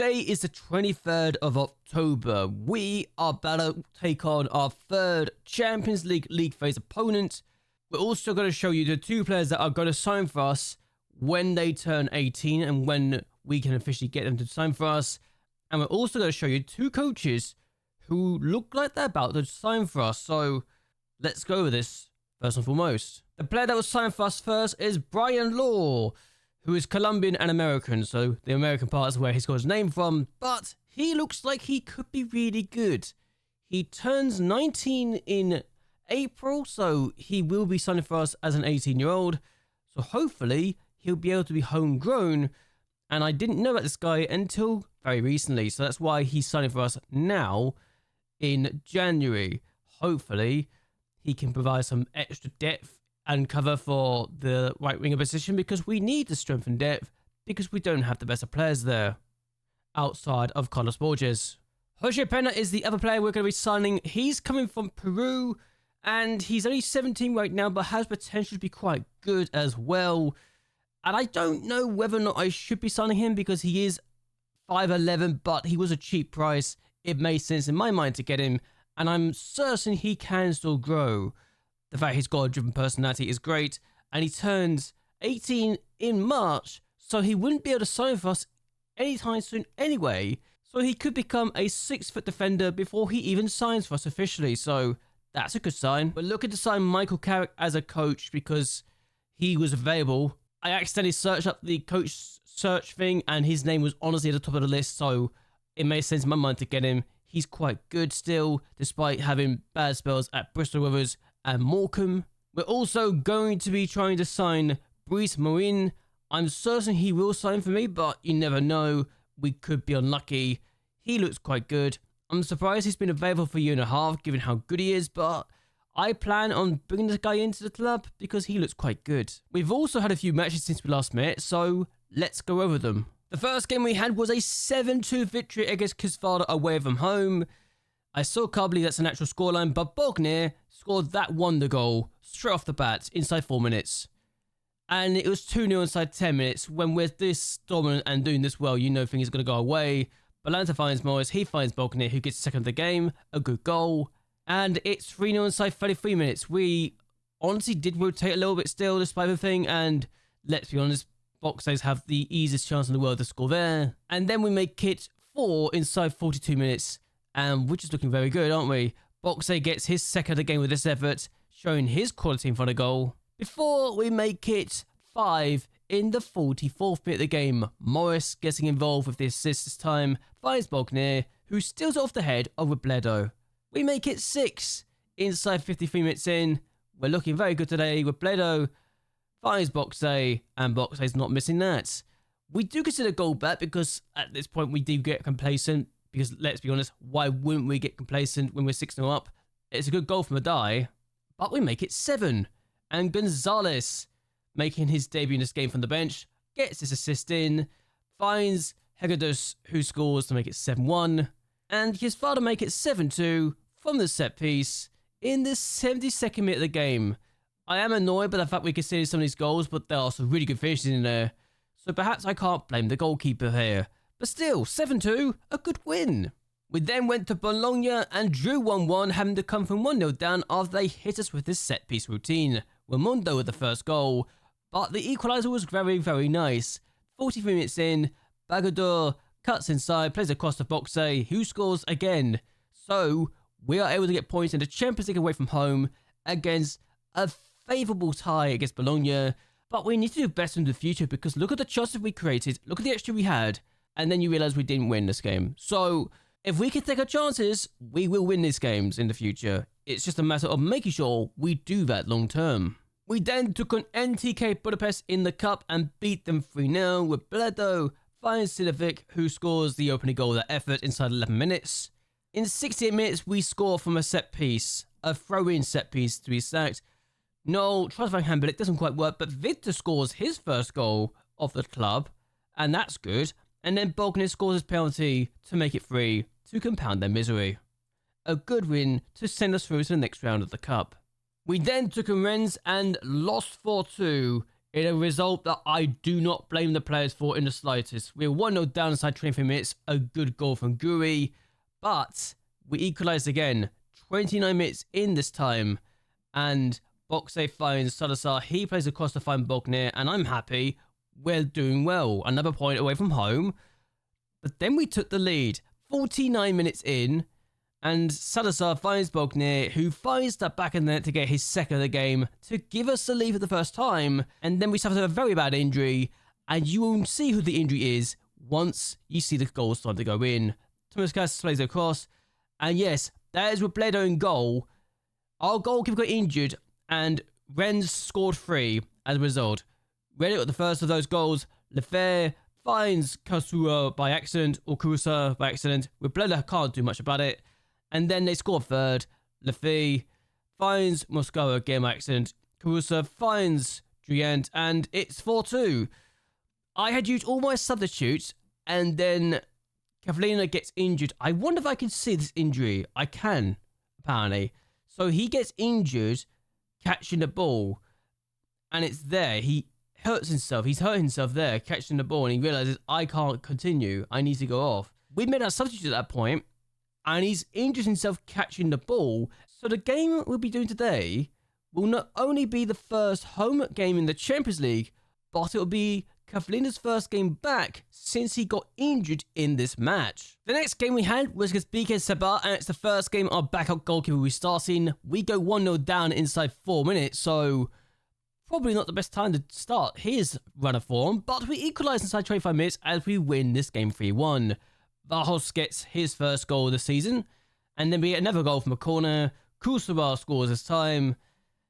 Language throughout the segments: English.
Today is the 23rd of October. We are about to take on our third Champions League phase opponent. We're also going to show you the two players that are going to sign for us when they turn 18 and when we can officially get them to sign for us. And we're also going to show you two coaches who look like they're about to sign for us. So let's go over this first and foremost. The player that will sign for us first is Brian Law, who is Colombian and American, so the American part is where he's got his name from, but he looks like he could be really good. He turns 19 in April, so he will be signing for us as an 18-year-old, so hopefully he'll be able to be homegrown, and I didn't know about this guy until very recently, so that's why he's signing for us now in January. Hopefully he can provide some extra depth and cover for the right winger position, because we need the strength and depth because we don't have the best of players there outside of Carlos Borges. Jose Pena is the other player we're going to be signing. He's coming from Peru and he's only 17 right now, but has potential to be quite good as well. And I don't know whether or not I should be signing him because he is 5'11", but he was a cheap price. It made sense in my mind to get him, and I'm certain he can still grow. The fact he's got a driven personality is great, and he turns 18 in March, so he wouldn't be able to sign for us anytime soon anyway. So he could become a 6-foot defender before he even signs for us officially, so that's a good sign. We're looking to sign Michael Carrick as a coach because he was available. I accidentally searched up the coach search thing, and his name was honestly at the top of the list, so it made sense in my mind to get him. He's quite good still, despite having bad spells at Bristol Rovers and Morecambe. We're also going to be trying to sign Brice Marin. I'm certain he will sign for me, but you never know. We could be unlucky. He looks quite good. I'm surprised he's been available for a year and a half, given how good he is, but I plan on bringing this guy into the club because he looks quite good. We've also had a few matches since we last met, so let's go over them. The first game we had was a 7-2 victory against Kisvada away from home. I still can't believe that's an actual scoreline, but Bognir scored that wonder goal straight off the bat inside 4 minutes. And it was 2-0 inside 10 minutes. When we're this dominant and doing this well, you know things are going to go away. Balanta finds Morris, he finds Bognir, who gets second of the game, a good goal. And it's 3-0 inside 33 minutes. We honestly did rotate a little bit still, despite the thing, and let's be honest, Boxays have the easiest chance in the world to score there. And then we make it 4 inside 42 minutes. And we're just looking very good, aren't we? Boxay gets his second of the game with this effort, showing his quality in front of goal. Before we make it 5 in the 44th minute of the game, Morris getting involved with the assist this time, finds Bognir, who steals it off the head of Robledo. We make it 6 inside 53 minutes in. We're looking very good today. Robledo finds Boxay, and Boxay's not missing that. We do consider goal back because at this point we do get complacent. Because let's be honest, why wouldn't we get complacent when we're 6-0 up? It's a good goal from Adai, but we make it 7. And Gonzalez, making his debut in this game from the bench, gets his assist in, finds Hegedus, who scores to make it 7-1. And his father make it 7-2 from the set piece in the 72nd minute of the game. I am annoyed by the fact we conceded some of these goals, but there are some really good finishes in there. So perhaps I can't blame the goalkeeper here. But still, 7-2, a good win. We then went to Bologna and drew 1-1, having to come from 1-0 down after they hit us with this set-piece routine. Raimondo with the first goal, but the equaliser was very, very nice. 43 minutes in, Bagador cuts inside, plays across the Boxay, who scores again. So, we are able to get points in the Champions League away from home against a favourable tie against Bologna. But we need to do better in the future because look at the chances we created, look at the extra we had. And then you realise we didn't win this game. So, if we can take our chances, we will win these games in the future. It's just a matter of making sure we do that long term. We then took on NTK Budapest in the cup and beat them 3-0 with Bledo finds Silovic, who scores the opening goal of that effort inside 11 minutes. In 68 minutes, we score from a set piece, a throw-in set piece to be exact. No, tries to handle it, doesn't quite work, but Victor scores his first goal of the club, and that's good. And then Bognir scores his penalty to make it 3 to compound their misery. A good win to send us through to the next round of the cup. We then took on Rennes and lost 4-2 in a result that I do not blame the players for in the slightest. We were 1-0 down inside 23 minutes, a good goal from Guri, but we equalised again, 29 minutes in this time, and Boxe finds Salazar, he plays across to find Bogner, and I'm happy, we're doing well, another point away from home, but then we took the lead, 49 minutes in, and Salazar finds Bogner, who finds that back in the net to get his second of the game to give us the lead for the first time. And then we suffer a very bad injury, and you will see who the injury is once you see the goal start to go in. Thomas Cass plays across, and yes, that is Robledo in goal. Our goalkeeper got injured, and Rennes scored 3 as a result. Rennes got the first of those goals. Lefebvre finds Kasua by accident, or Kusa by accident. Robledo can't do much about it. And then they score third. Lefebvre finds Moscow again by accident. Caruso finds Driant, and it's 4-2. I had used all my substitutes, and then Cavallina gets injured. I wonder if I can see this injury. I can, apparently. So he gets injured catching the ball, and it's there. He hurts himself. He's hurt himself there, catching the ball, and he realizes, I can't continue. I need to go off. We made our substitute at that point, and he's injured himself catching the ball. So the game we'll be doing today will not only be the first home game in the Champions League, but it will be Cavallina's first game back since he got injured in this match. The next game we had was against BK Sabah, and it's the first game our backup goalkeeper will be starting. We go 1-0 down inside 4 minutes, so probably not the best time to start his run of form, but we equalise inside 25 minutes as we win this game 3-1. Vahos gets his first goal of the season, and then we get another goal from a corner. Kusaba scores this time,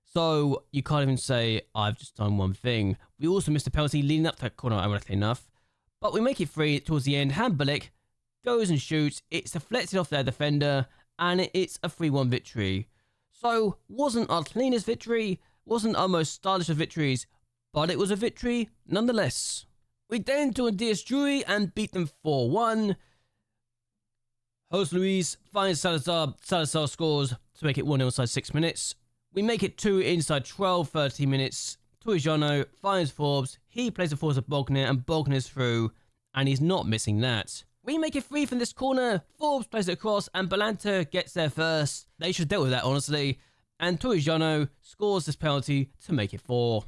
so you can't even say, I've just done one thing. We also missed a penalty leading up to that corner, ironically enough, but we make it 3 towards the end. Hamberlik goes and shoots, it's deflected off their defender, and it's a 3-1 victory. So, wasn't our cleanest victory, wasn't our most stylish of victories, but it was a victory nonetheless. We then joined DS Jury and beat them 4-1. Jose Luis finds Salazar. Salazar scores to make it 1-0 inside 6 minutes. We make it 2 inside 13 minutes. Tuijano finds Forbes. He plays the force of Bogner, and Bogner's through, and he's not missing that. We make it 3 from this corner. Forbes plays it across, and Balanta gets there first. They should have dealt with that, honestly. And Tuijano scores this penalty to make it 4.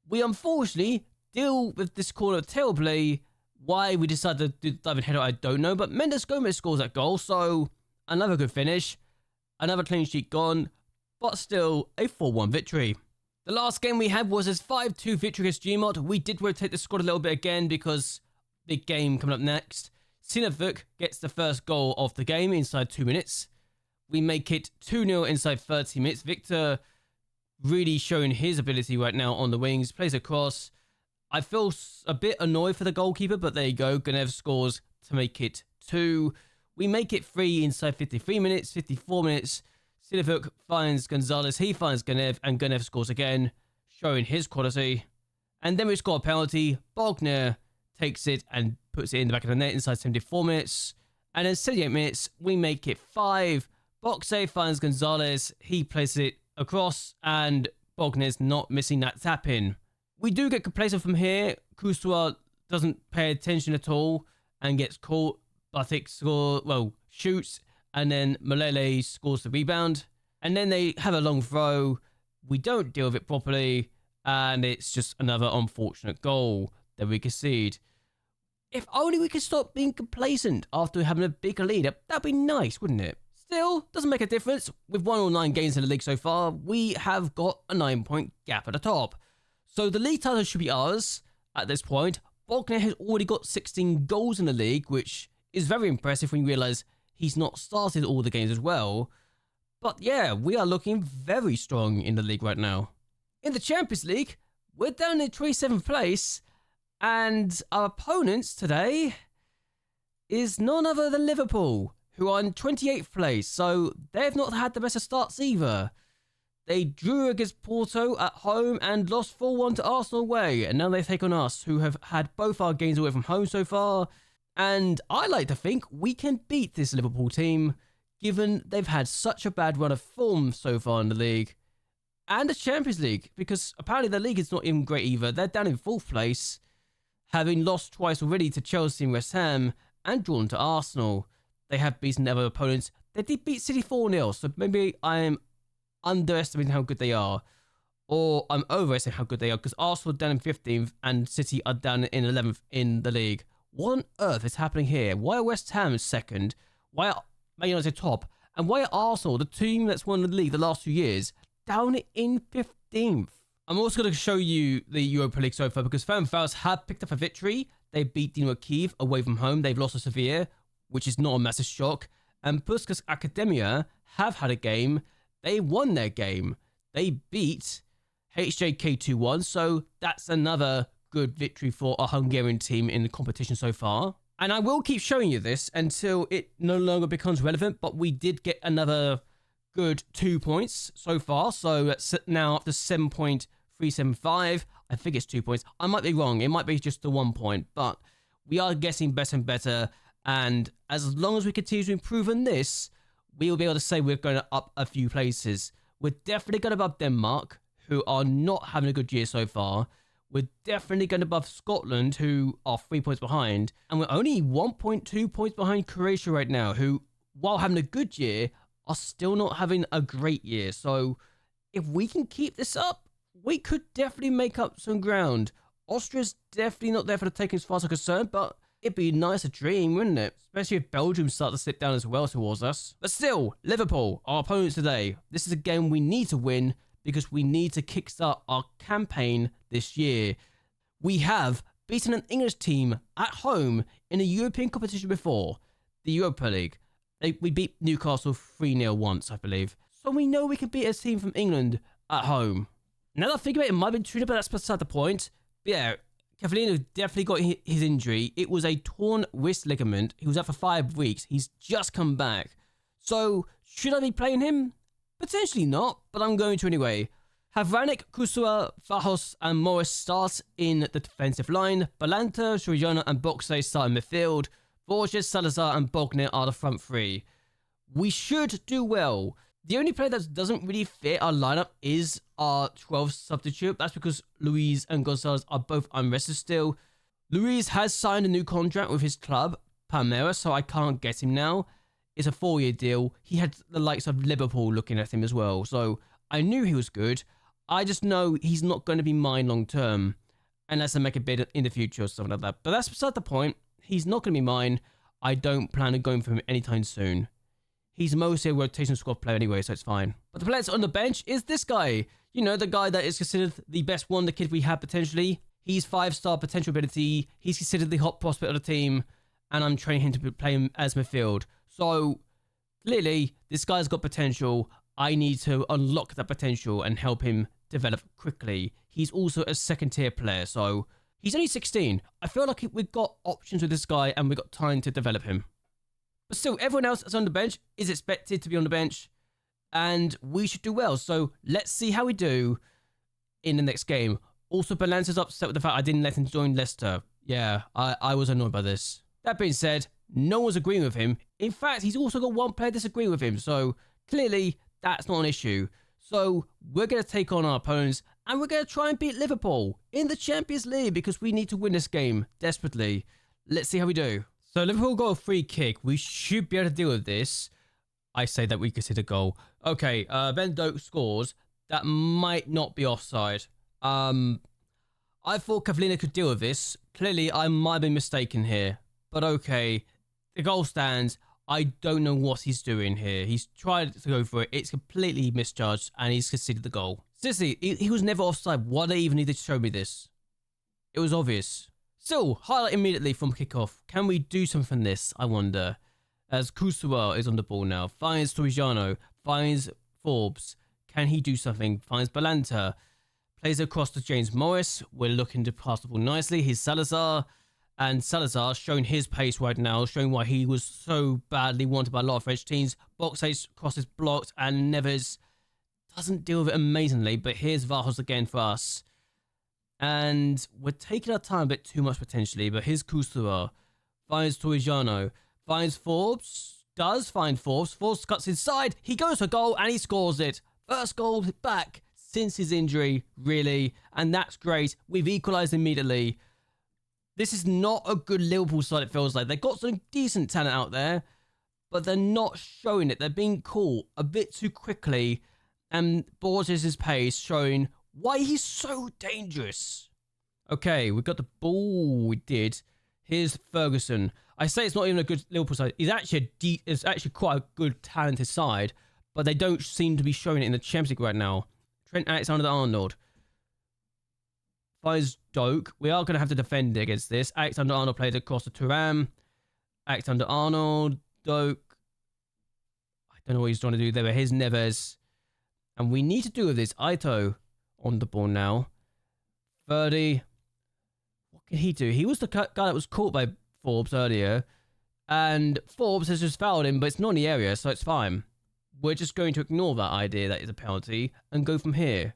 We unfortunately deal with this corner terribly. Why we decided to do the diving header, I don't know, but Mendes Gomez scores that goal, so another good finish, another clean sheet gone, but still a 4-1 victory. The last game we had was his 5-2 victory against Gmod. We did rotate the squad a little bit again because big game coming up next. Sinavuk gets the first goal of the game inside 2 minutes. We make it 2-0 inside 30 minutes. Victor really showing his ability right now on the wings, plays across. I feel a bit annoyed for the goalkeeper, but there you go. Ganev scores to make it 2. We make it 3 inside 53 minutes, 54 minutes. Sinavuk finds Gonzalez, he finds Ganev, and Ganev scores again, showing his quality. And then we score a penalty. Bogner takes it and puts it in the back of the net inside 74 minutes. And in 78 minutes, we make it 5. Boxe finds Gonzalez, he places it across, and Bogner's not missing that tap in. We do get complacent from here. Kusua doesn't pay attention at all and gets caught. Batik shoots, and then Malele scores the rebound. And then they have a long throw. We don't deal with it properly, and it's just another unfortunate goal that we concede. If only we could stop being complacent after having a bigger lead. That'd be nice, wouldn't it? Still, doesn't make a difference. With 1 or 9 games in the league so far, we have got a 9-point gap at the top. So the league title should be ours at this point. Bogner has already got 16 goals in the league, which is very impressive when you realise he's not started all the games as well. But yeah, we are looking very strong in the league right now. In the Champions League, we're down in 27th place, and our opponents today is none other than Liverpool, who are in 28th place, so they've not had the best of starts either. They drew against Porto at home and lost 4-1 to Arsenal away, and now they take on us, who have had both our games away from home so far. And I like to think we can beat this Liverpool team, given they've had such a bad run of form so far in the league. and the Champions League, because apparently the league is not even great either. They're down in 4th place, having lost twice already to Chelsea and West Ham, and drawn to Arsenal. They have beaten other opponents. They did beat City 4-0, so maybe I'm underestimating how good they are. Or I'm overestimating how good they are, because Arsenal are down in 15th and City are down in 11th in the league. What on earth is happening here? Why are West Ham second? Why are Man United top? And why are Arsenal, the team that's won the league the last few years, down in 15th? I'm also going to show you the Europa League so far, because Ferencváros have picked up a victory. They beat Dinamo Kyiv away from home. They've lost to Sevilla, which is not a massive shock. And Puskás Academia have had a game. They won their game. They beat HJK 2-1, so that's another good victory for a Hungarian team in the competition so far. And I will keep showing you this until it no longer becomes relevant, but we did get another good 2 points so far, so it's now up to 7.375. I think it's 2 points. I might be wrong. It might be just the 1 point, but we are getting better and better, and as long as we continue to improve on this, we will be able to say we're going up a few places. We're definitely going above Denmark, who are not having a good year so far. We're definitely going above Scotland, who are 3 points behind. And we're only 1.2 points behind Croatia right now, who, while having a good year, are still not having a great year. So if we can keep this up, we could definitely make up some ground. Austria's definitely not there for the taking as far as I'm concerned, but it'd be a nicer dream, wouldn't it? Especially if Belgium start to slip down as well towards us. But still, Liverpool, our opponents today. This is a game we need to win, because we need to kickstart our campaign this year. We have beaten an English team at home in a European competition before, the Europa League. We beat Newcastle 3-0 once, I believe. So we know we can beat a team from England at home. Now that I think about it, it might have been true, but that's beside the point. But yeah, Cavallino definitely got his injury. It was a torn wrist ligament. He was out for 5 weeks. He's just come back. So should I be playing him? Potentially not, but I'm going to anyway. Havranek, Kusua, Vahos, and Morris start in the defensive line. Balanta, Soriano, and Boxe start in midfield. Borges, Salazar, and Bogner are the front three. We should do well. The only player that doesn't really fit our lineup is our 12th substitute. That's because Luis and Gonzalez are both unrested still. Luis has signed a new contract with his club, Palmeiras, so I can't get him now. It's a 4-year deal. He had the likes of Liverpool looking at him as well. So I knew he was good. I just know he's not going to be mine long term. Unless I make a bid in the future or something like that. But that's beside the point. He's not going to be mine. I don't plan on going for him anytime soon. He's mostly a rotation squad player anyway, so it's fine. But the player that's on the bench is this guy. You know, the guy that is considered the best wonder kid we have potentially. He's 5-star potential ability. He's considered the hot prospect of the team. And I'm training him to play him as midfield. So, clearly, this guy's got potential. I need to unlock that potential and help him develop quickly. He's also a second-tier player, so he's only 16. I feel like we've got options with this guy and we've got time to develop him. But still, everyone else that's on the bench is expected to be on the bench, and we should do well. So, let's see how we do in the next game. Also, Balance's upset with the fact I didn't let him join Leicester. Yeah, I was annoyed by this. That being said, no one's agreeing with him. In fact, he's also got one player disagreeing with him. So clearly, that's not an issue. So we're going to take on our opponents and we're going to try and beat Liverpool in the Champions League because we need to win this game desperately. Let's see how we do. So Liverpool got a free kick. We should be able to deal with this. I say that we consider goal. Okay, Ben Doak scores. That might not be offside. I thought Cavallino could deal with this. Clearly, I might have been mistaken here. But okay, the goal stands. I don't know what he's doing here. He's tried to go for it. It's completely misjudged, and he's conceded the goal. Seriously, he was never offside. Why do they even need to show me this? It was obvious. Still, highlight immediately from kickoff. Can we do something from this, I wonder? As Kusua is on the ball now. Finds Soriano. Finds Forbes. Can he do something? Finds Balanta. Plays across to James Morris. We're looking to pass the ball nicely. Here's Salazar. And Salazar showing his pace right now, showing why he was so badly wanted by a lot of French teams. Boxe crosses blocked and Neves doesn't deal with it amazingly. But here's Vahos again for us. And we're taking our time a bit too much potentially. But here's Kusua. Finds Soriano. Finds Forbes. Does find Forbes. Forbes cuts inside. He goes for goal and he scores it. First goal back since his injury, really. And that's great. We've equalised immediately. This is not a good Liverpool side, it feels like. They've got some decent talent out there, but they're not showing it. They're being caught a bit too quickly. And Borges' pace showing why he's so dangerous. Okay, we got the ball. We did. Here's Ferguson. I say it's not even a good Liverpool side. It's actually quite a good, talented side, but they don't seem to be showing it in the Champions League right now. Trent Alexander-Arnold finds Doak. We are going to have to defend against this. Alexander-Arnold played across to Thuram. Alexander-Arnold, Doak. I don't know what he's trying to do there. Here's Neves. And we need to do with this. Aito on the ball now. Verdi. What can he do? He was the guy that was caught by Forbes earlier. And Forbes has just fouled him, but it's not in the area, so it's fine. We're just going to ignore that idea that is a penalty and go from here.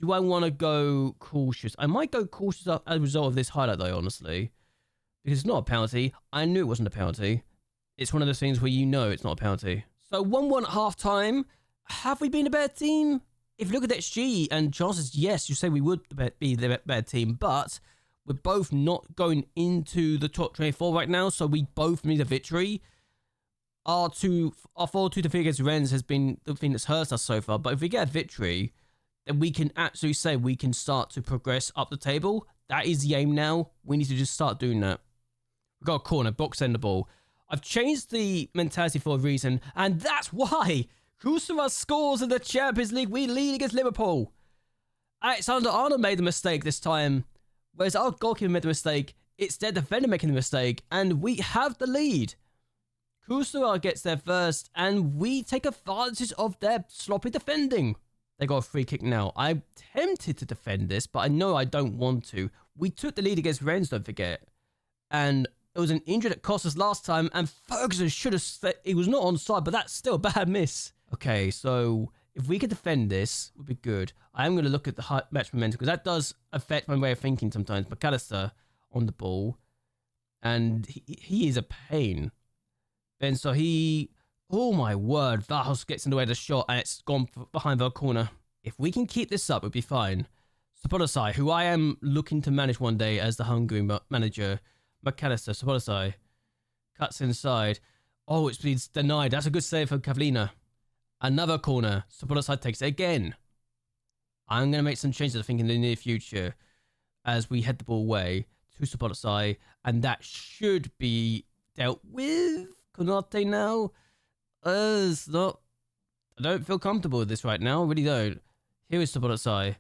Do I want to go cautious? I might go cautious as a result of this highlight, though, honestly. Because it's not a penalty. I knew it wasn't a penalty. It's one of those things where you know it's not a penalty. So 1-1 at half-time. Have we been a better team? If you look at XG and chances, yes, you say we would be the better team. But we're both not going into the top 24 right now. So we both need a victory. Our 4-2 defeat against Rennes has been the thing that's hurt us so far. But if we get a victory, then we can actually say we can start to progress up the table. That is the aim now. We need to just start doing that. We've got a corner, box end the ball. I've changed the mentality for a reason, and that's why. Kusuma scores in the Champions League. We lead against Liverpool. Alexander-Arnold made the mistake this time, whereas our goalkeeper made the mistake. It's their defender making the mistake, and we have the lead. Kusuma gets there first, and we take advantage of their sloppy defending. They got a free kick now. I'm tempted to defend this, but I know I don't want to. We took the lead against Rennes, don't forget. And it was an injury that cost us last time, and Ferguson should have said he was not onside, but that's still a bad miss. Okay, so if we could defend this, it would be good. I am going to look at the match momentum, because that does affect my way of thinking sometimes. McAllister on the ball, and he is a pain. Ben, so he... Oh my word, Vahos gets in the way of the shot and it's gone behind the corner. If we can keep this up, it'll be fine. Sabodosai, who I am looking to manage one day as the Hungary manager. McAllister, Sabodosai cuts inside. Oh, it's been denied. That's a good save for Kavlina. Another corner. Sabodosai takes it again. I'm going to make some changes, I think, in the near future as we head the ball away to Sabodosai. And that should be dealt with. Konate now. It's not... I don't feel comfortable with this right now. I really don't. Here is Sabodosai.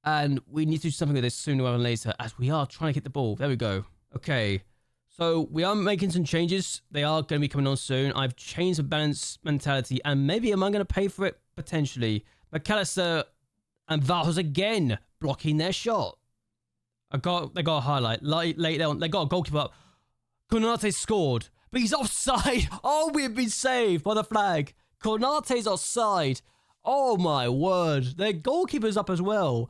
And we need to do something with this sooner rather than later as we are trying to get the ball. There we go. Okay. So we are making some changes. They are going to be coming on soon. I've changed the balance mentality and maybe am I going to pay for it? Potentially. McAllister and Vahos again blocking their shot. They got a highlight. Late on, they got a goalkeeper up. Konate scored. But he's offside. Oh, we've been saved by the flag. Konate's offside. Oh, my word. Their goalkeeper's up as well.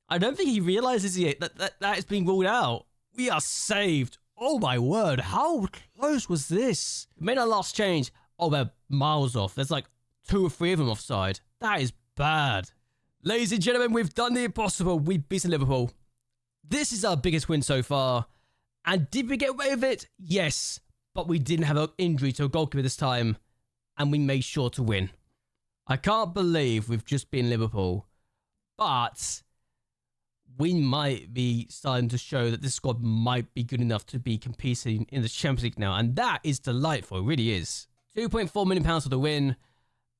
I don't think he realizes yet that is being ruled out. We are saved. Oh, my word. How close was this? We made our last change. Oh, we're miles off. There's like 2 or 3 of them offside. That is bad. Ladies and gentlemen, we've done the impossible. We've beaten Liverpool. This is our biggest win so far. And did we get away with it? Yes. But we didn't have an injury to a goalkeeper this time, and we made sure to win. I can't believe we've just been Liverpool, but we might be starting to show that this squad might be good enough to be competing in the Champions League now, and that is delightful, it really is. £2.4 million for the win,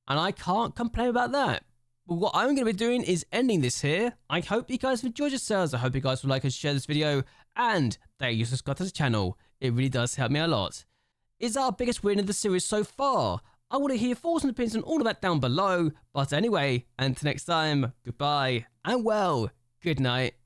and I can't complain about that. But what I'm going to be doing is ending this here. I hope you guys have enjoyed yourselves. I hope you guys will like and share this video, and that you subscribe to the channel. It really does help me a lot. It's our biggest win in the series so far. I want to hear your thoughts and opinions on all of that down below. But anyway, until next time, goodbye and well, good night.